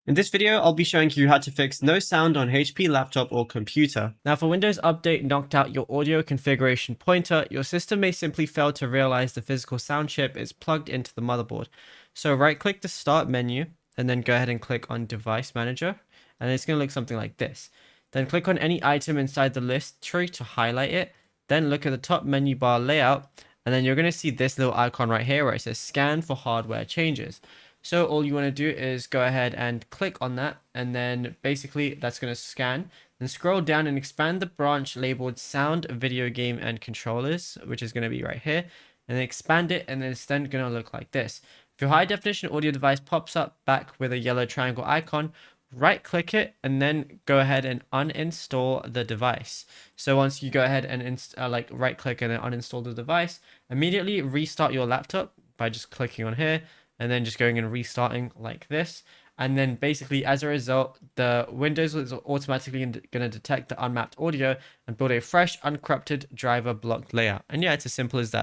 In this video, I'll be showing you how to fix no sound on HP laptop or computer. Now for Windows Update knocked out your audio configuration pointer, your system may simply fail to realize the physical sound chip is plugged into the motherboard. So right click the start menu and then go ahead and click on device manager, and it's going to look something like this. Then click on any item inside the list tree to highlight it, then look at the top menu bar layout, and then you're going to see this little icon right here where it says scan for hardware changes. So all you want to do is go ahead and click on that, and then basically that's going to scan. Then scroll down and expand the branch labeled sound, video game, and controllers, which is going to be right here, and then expand it, and then it's then going to look like this. If your high definition audio device pops up back with a yellow triangle icon, right click it and then go ahead and uninstall the device. So once you go ahead and right click and then uninstall the device, immediately restart your laptop by just clicking on here and then just going and restarting like this. And then basically as a result, the Windows is automatically going to detect the unmapped audio and build a fresh uncorrupted driver block layout. And yeah, it's as simple as that.